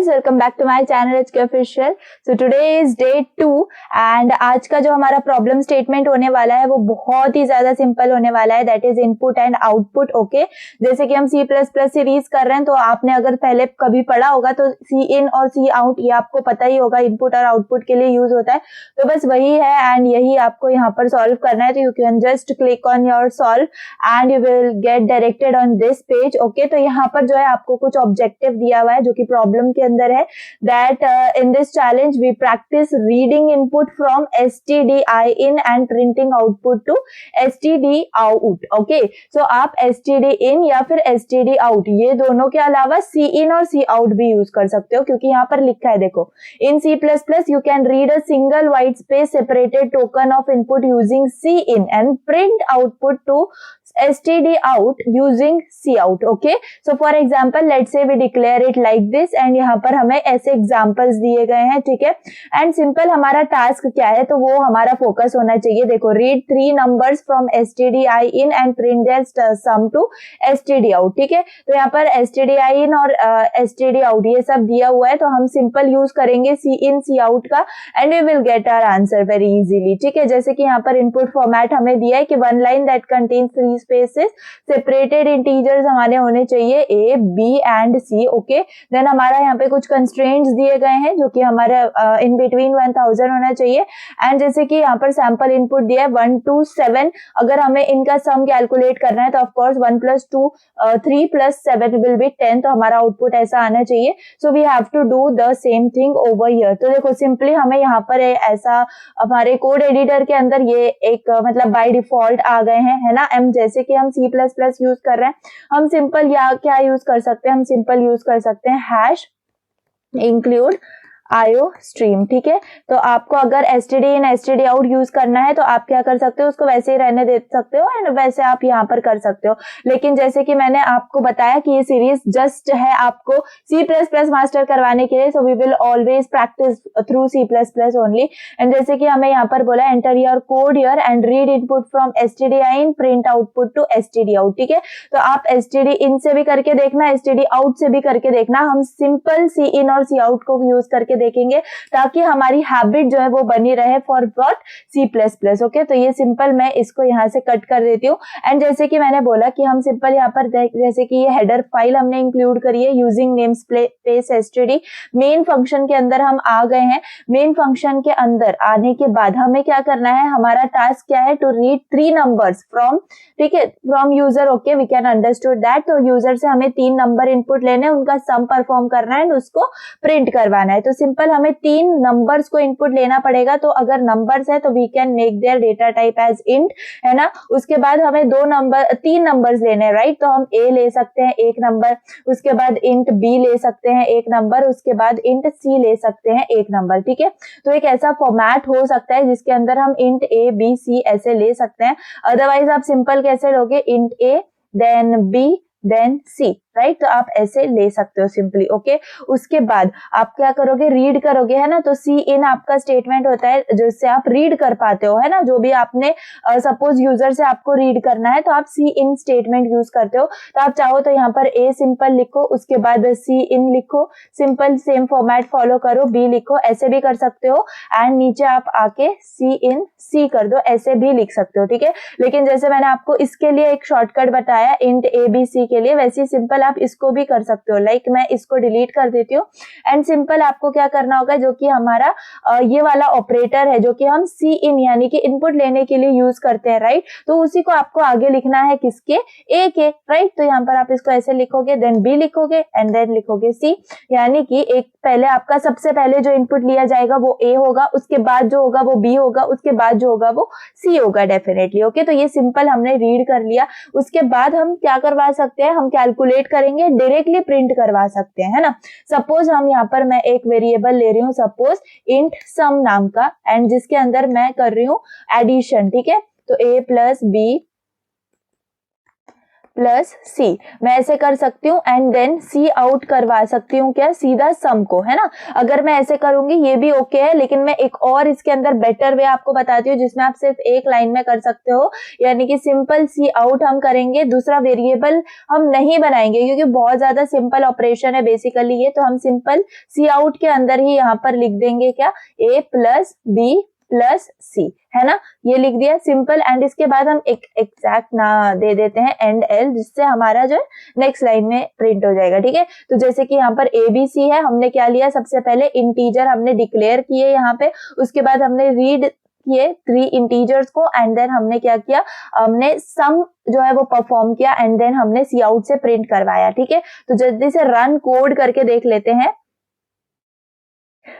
guys, welcome back to my channel HK Official. So today is day 2 and आज का जो हमारा problem statement होने वाला है वो बहुत ही ज्यादा सिंपल होने वाला है. That is input and output. Okay, जैसे कि हम C++ सीरीज कर रहे हैं तो आपने अगर पहले कभी पढ़ा होगा तो सी इन और सी आउट ये आपको पता ही होगा, इनपुट और आउटपुट के लिए यूज होता है. तो बस वही है एंड यही आपको यहाँ पर सॉल्व करना है. तो you can just click on your solve and you will get directed on this page. Okay, तो यहाँ पर जो है आपको कुछ ऑब्जेक्टिव दिया हुआ है जो कि प्रॉब्लम के अंदर है. That in this challenge we practise reading input from std in and printing output to std out. Okay, so आप std in या फिर std out ये दोनों के अलावा c in और c out भी यूज कर सकते हो, क्योंकि यहाँ पर लिखा है देखो, इन C++ you can read a single white space separated token of input using c in and print output to std out using c out. Okay, so for example let's say we declare it like this and यहाँ पर हमें ऐसे examples दिए गए हैं. ठीक है, and simple हमारा टास्क क्या है तो वो हमारा फोकस होना चाहिए. देखो, read 3 numbers from stdi in and print their sum to std out. ठीक है, तो यहाँ पर stdi in और std out ये सब दिया हुआ है तो हम सिंपल यूज करेंगे c in c out का and we will get our answer very easily. ठीक है, जैसे कि यहाँ पर इनपुट फॉर्मेट हमें दिया है कि one line that contains 3 spaces, separated integers हमारे होने चाहिए a, b and c. Okay, then हमारा यहाँ पे कुछ कंस्ट्रेंट्स दिए गए हैं जो कि हमारा इन बिटवीन 1000 होना चाहिए. एंड जैसे कि यहाँ पर सैंपल इनपुट दिया है 1 to 7. अगर हमें इनका सम कैलकुलेट करना है तो ऑफ कोर्स 1 + 2 3 + 7 विल बी 10. तो हमारा आउटपुट ऐसा आना चाहिए. So we have to do the same thing over here. तो देखो, सिंपली हमें यहाँ पर ऐसा हमारे कोड एडिटर के अंदर ये एक मतलब बाय डिफॉल्ट आ गए हैं, है ना. जैसे कि हम C++ यूज कर रहे हैं, हम सिंपल या क्या यूज कर सकते हैं, हम सिंपल यूज कर सकते हैं हैश इंक्लूड IO स्ट्रीम. ठीक है, तो आपको अगर std in std out use करना है तो आप क्या कर सकते हो, उसको वैसे ही रहने दे सकते हो एंड वैसे आप यहाँ पर कर सकते हो. लेकिन जैसे कि मैंने आपको बताया कि ये सीरीज जस्ट है आपको C++ मास्टर करवाने के लिए. So we will always practice through C++ only. And जैसे कि हमें यहाँ पर बोला enter your code here and read input from stdi in, print output to std out. ठीक है, तो आप std in से भी करके देखना, std out से भी करके देखना. हम सिंपल c in और c out को यूज करके देखेंगे ताकि हमारी हैबिट जो है वो बनी रहे फॉर व्हाट C++. ओके, तो ये सिंपल मैं इसको यहाँ से कट कर देती हूँ. एंड जैसे कि मैंने बोला कि हम सिंपल यहाँ पर जैसे कि ये हेडर फाइल हमने इंक्लूड करी है using namespace std. Main function के अंदर हम आ गए हैं. मेन फंक्शन के अंदर आने के बाद हमें क्या करना है, हमारा टास्क क्या है, टू रीड 3 नंबर्स फ्रॉम, ठीक है, from user. Okay, we can understood that. तो यूजर से हमें 3 नंबर इनपुट लेने, उनका सम परफॉर्म करना है एंड उसको प्रिंट करवाना है. तो सिंपल हमें 3 नंबर्स को इनपुट लेना पड़ेगा. तो अगर नंबर्स है तो we can make their data type as int, है ना. उसके बाद हमें 3 नंबर्स लेने हैं, राइट. तो हम a ले सकते हैं 1 नंबर, उसके बाद इंट b ले सकते हैं 1 नंबर, उसके बाद इंट c ले सकते हैं 1 नंबर. ठीक है, तो एक ऐसा फॉर्मेट हो सकता है जिसके अंदर हम इंट a b c ऐसे ले सकते हैं. अदरवाइज आप सिंपल कैसे लोगे, int a then b then c, right. तो आप ऐसे ले सकते हो सिंपली. ओके, उसके बाद आप क्या करोगे, रीड करोगे, है ना. तो सी इन आपका स्टेटमेंट होता है जिससे आप रीड कर पाते हो, है ना. जो भी आपने सपोज यूजर से आपको रीड करना है तो आप सी इन स्टेटमेंट यूज करते हो. तो आप चाहो तो यहाँ पर a सिंपल लिखो, उसके बाद सी इन लिखो, सिंपल सेम फॉर्मेट फॉलो करो, b लिखो, ऐसे भी कर सकते हो. एंड नीचे आप आके सी इन c कर दो, ऐसे भी लिख सकते हो. ठीक है, लेकिन जैसे मैंने आपको इसके लिए एक शॉर्टकट बताया इंट a b c के लिए, वैसे ही सिंपल आप इसको भी कर सकते हो. लाइक मैं इसको डिलीट कर देती हूँ एंड सिंपल आपको क्या करना होगा, जो कि हमारा ये वाला ऑपरेटर है जो कि हम सी इन यानी कि इनपुट लेने के लिए यूज करते हैं, राइट. तो उसी को आपको आगे लिखना है किसके, a के, राइट. तो यहाँ पर आप इसको ऐसे लिखोगे, देन b लिखोगे एंड देन लिखोगे c. यानी कि एक पहले आपका सबसे पहले जो इनपुट लिया जाएगा वो a होगा, उसके बाद जो होगा वो b होगा, उसके बाद जो होगा वो c होगा डेफिनेटली. ओके, तो ये सिंपल हमने रीड कर लिया. उसके बाद हम क्या करवा सकते हैं, हम कैलकुलेट करेंगे, डायरेक्टली प्रिंट करवा सकते हैं, है ना. सपोज हम यहाँ पर मैं एक वेरिएबल ले रही हूँ, सपोज इंट सम नाम का, एंड जिसके अंदर मैं कर रही हूँ एडिशन. ठीक है, तो a + b प्लस सी, मैं ऐसे कर सकती हूँ एंड देन सी आउट करवा सकती हूँ क्या, सीधा सम को, है ना। अगर मैं ऐसे करूंगी ये भी ओके है, लेकिन मैं एक और इसके अंदर बेटर वे आपको बताती हूँ जिसमें आप सिर्फ एक लाइन में कर सकते हो, यानी कि सिंपल सी आउट हम करेंगे, दूसरा वेरिएबल हम नहीं बनाएंगे क्योंकि बहुत ज्यादा सिंपल ऑपरेशन है बेसिकली ये, तो हम सिंपल सी आउट के अंदर ही यहाँ पर लिख देंगे क्या, ए प्लस बी प्लस सी, है ना, ये लिख दिया सिंपल। एंड इसके बाद हम एक एग्जैक्ट ना दे देते हैं एंड एल, जिससे हमारा जो है नेक्स्ट लाइन में प्रिंट हो जाएगा, ठीक है। तो जैसे कि यहाँ पर ए बी सी है, हमने क्या लिया, सबसे पहले इंटीजर हमने डिक्लेयर किए यहाँ पे, उसके बाद हमने रीड किए 3 इंटीजर्स को एंड देन हमने क्या किया, हमने सम जो है वो परफॉर्म किया एंड देन हमने सी आउट से प्रिंट करवाया, ठीक है। तो जल्दी से रन कोड करके देख लेते हैं।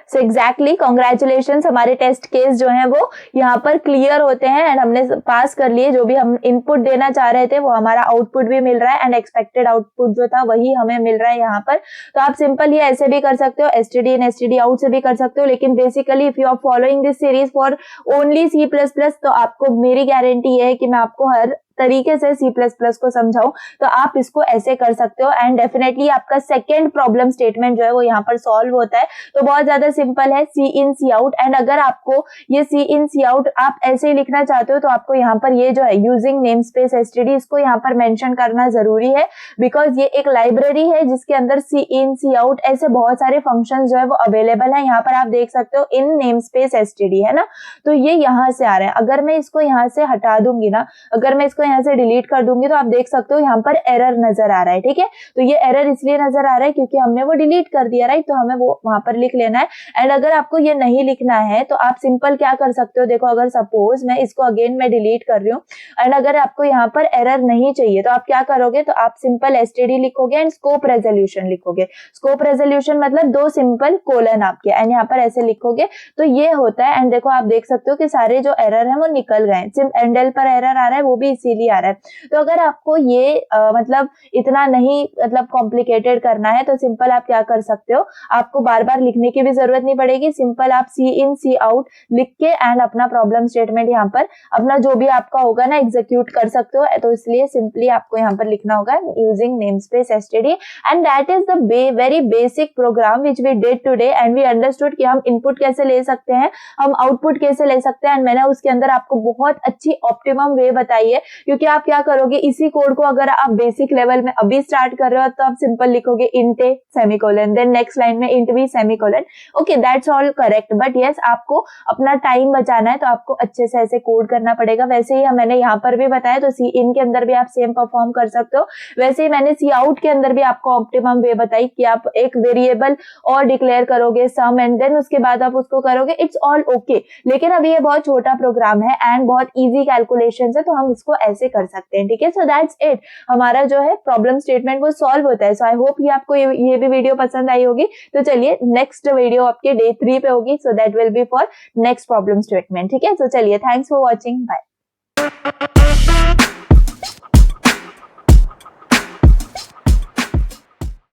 सो एग्जैक्टली कांग्रेचुलेशंस, हमारे टेस्ट केस जो हैं वो यहाँ पर क्लियर होते हैं एंड हमने पास कर लिए। जो भी हम इनपुट देना चाह रहे थे वो हमारा आउटपुट भी मिल रहा है एंड एक्सपेक्टेड आउटपुट जो था वही हमें मिल रहा है यहाँ पर। तो आप सिंपल ये ऐसे भी कर सकते हो, एसटीडी इन एसटीडी आउट से भी कर सकते हो, लेकिन basically if you are following this series for only C plus plus, तो आपको मेरी गारंटी है कि मैं आपको हर तरीके से सी प्लस प्लस को समझाऊं, तो आप इसको ऐसे कर सकते हो एंड डेफिनेटली आपका सेकेंड प्रॉब्लम स्टेटमेंट जो है वो यहाँ पर सॉल्व होता है। तो बहुत ज्यादा सिंपल है, सी इन सी आउट। एंड अगर आपको ये सी इन सी आउट आप ऐसे ही लिखना चाहते हो तो आपको यहाँ पर ये जो है यूजिंग नेम स्पेस एसटीडी, इसको यहाँ पर मेंशन करना जरूरी है, बिकॉज ये एक लाइब्रेरी है जिसके अंदर सी इन सी आउट ऐसे बहुत सारे फंक्शन जो है वो अवेलेबल है। यहाँ पर आप देख सकते हो इन नेम स्पेस एसटीडी, है ना, तो ये यहाँ से आ रहा है। अगर मैं इसको यहाँ से हटा दूंगी ना, अगर मैं इसको यहाँ से डिलीट कर दूंगी तो आप देख सकते हो यहाँ पर एरर नजर आ रहा है, ठीक है। तो ये एरर इसलिए नजर आ रहा है क्योंकि हमने वो डिलीट कर दिया, राइट, तो हमें वो वहां पर लिख लेना है। एंड अगर आपको ये नहीं लिखना है तो आप सिंपल क्या कर सकते हो, देखो अगर सपोज मैं इसको अगेन मैं डिलीट कर रही हूँ एंड अगर आपको यहाँ पर एरर नहीं चाहिए तो आप क्या करोगे, तो आप सिंपल एसटीडी लिखोगे एंड स्कोप रेजोल्यूशन लिखोगे। स्कोप रेजोल्यूशन मतलब 2 सिंपल कोलन आपके एंड यहाँ पर ऐसे लिखोगे तो ये होता है। एंड देखो आप देख सकते हो कि सारे जो एरर है वो निकल गए, सिर्फ एंडल पर एरर आ रहा है वो भी इसीलिए आ रहा है। तो अगर आपको ये मतलब इतना नहीं मतलब कॉम्प्लिकेटेड करना है तो सिंपल आप क्या कर सकते हो, आपको बार बार लिखने की भी जरूरत नहीं पड़ेगी, सिंपल आप सी इन सी आउट लिख के एंड अपना प्रॉब्लम स्टेटमेंट यहाँ पर अपना जो भी आपका होगा ना एग्जीक्यूट कर सकते हो। तो इसलिए सिंपली आपको यहाँ पर लिखना होगा using namespace std and that is the very basic program which we did today and we understood कि हम इनपुट कैसे ले सकते हैं, हम आउटपुट कैसे ले सकते हैं एंड मैंने उसके अंदर आपको बहुत अच्छी ऑप्टिमम वे बताई है। क्योंकि आप क्या करोगे, इसी कोड को अगर आप बेसिक लेवल में अभी स्टार्ट कर रहे हो तो आप सिंपल लिखोगे int a semicolon, then next line में int b semicolon, okay that's all correct. But yes आपको अपना टाइम बचाना है तो आपको अच्छे से ऐसे कोड करना पड़ेगा। वैसे ही मैंने यहाँ पर भी बताया, तो सी इन के अंदर भी आप सेम परफॉर्म कर सकते हो, वैसे ही मैंने सी आउट के अंदर भी आपको ऑप्टिमम वे बताई कि आप एक वेरिएबल और डिक्लेयर करोगे सम एंड देन उसके बाद आप उसको करोगे, इट्स ऑल ओके। लेकिन अभी ये बहुत छोटा प्रोग्राम है एंड बहुत इजी कैलकुलेशंस है तो हम इसको ऐसे कर सकते हैं, ठीक है। सो दैट्स इट, हमारा जो है प्रॉब्लम स्टेटमेंट वो सॉल्व होता है। सो आई होप ये आपको ये भी वीडियो पसंद आई होगी। तो चलिए नेक्स्ट वीडियो आपके डे 3 पे होगी, so that will be for next problem statement, ठीक है। सो चलिए थैंक्स फॉर वॉचिंग, बाय।